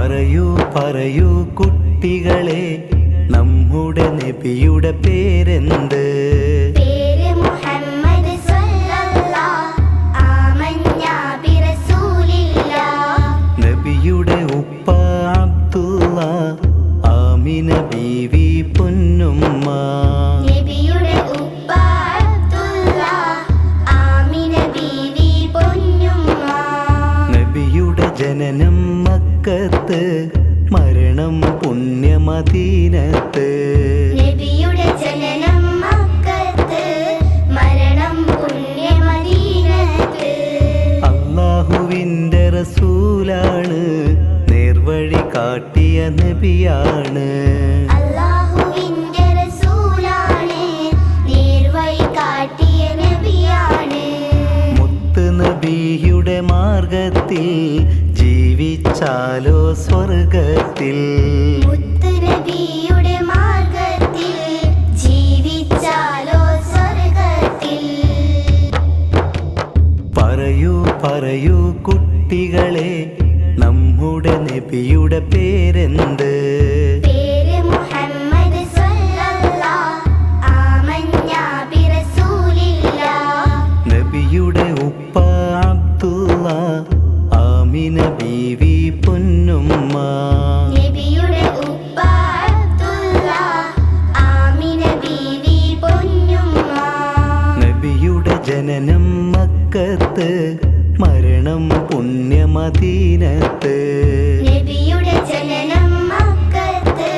പറയൂ പറയൂ കുട്ടികളെ, നമ്മുടെ നബിയുടെ പേരെന്ത്? പേര് മുഹമ്മദ് സ്വല്ലല്ലാഹ് ആമന്നാ ബിറസൂലില്ലാഹ്. നബിയുടെ ഉപ്പ അബ്ദുള്ള, ആമിന ബീവി പൊന്നുമ്മ. നബിയുടെ ഉപ്പ അബ്ദുള്ള, ആമിന ബീവി പൊന്നുമ്മ. നബിയുടെ ജനനം മക്കത്ത്, മരണം പുണ്യമദീനത്ത്. നബിയുടെ ജനനം മക്കത്ത്, മരണം പുണ്യമദീനത്ത്. അല്ലാഹുവിൻ്റെ റസൂലാണ്, നേർവഴി കാട്ടിയ നബിയാണ്. അല്ലാഹുവിന്റെ റസൂലാണ്, നേർവഴി കാട്ടിയ നബിയാണ്. മുത്ത് നബിയുടെ മാർഗത്തിൽ ജീവിച്ചാലോ സ്വർഗത്തിൽ. മുത്ത് നബിയുടെ മാർഗത്തിൽ ജീവിച്ചാലോ സ്വർഗത്തിൽ. പറയൂ പറയൂ കുട്ടികളെ, നമ്മുടെ നബിയുടെ പേരെന്ത്? പേര് മുഹമ്മദ് സ്വല്ലല്ലാഹ് ആമന്നാ ബിറസൂലില്ലാഹ്. നബിയുടെ ഉപ്പ അബ്ദുള്ള, ആമിന ബീവി പൊന്നുമ്മ. നബിയുടെ ഉപ്പ അബ്ദുള്ള, ആമിന ബീവി പൊന്നുമ്മ. നബിയുടെ ജനനം മക്കത്ത്, മരണം പുണ്യമദീനത്ത്. നബിയുടെ ജനനം മക്കത്ത്,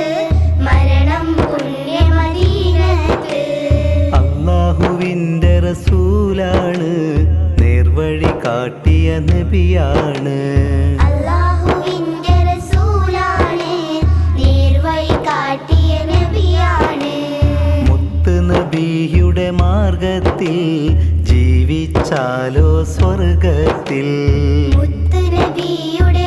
മരണം പുണ്യമദീനത്ത്. അല്ലാഹുവിൻ്റെ റസൂലാണ്, നേർവഴി കാട്ടിയ നബിയാണ്. അല്ലാഹുവിന്റെ റസൂലാണ്, നേർവഴി കാട്ടിയ നബിയാണ്. മുത്ത് നബിയുടെ മാർഗത്തിൽ ജീവിച്ചാലോ സ്വർഗത്തിൽ. മുത്ത് നബിയുടെ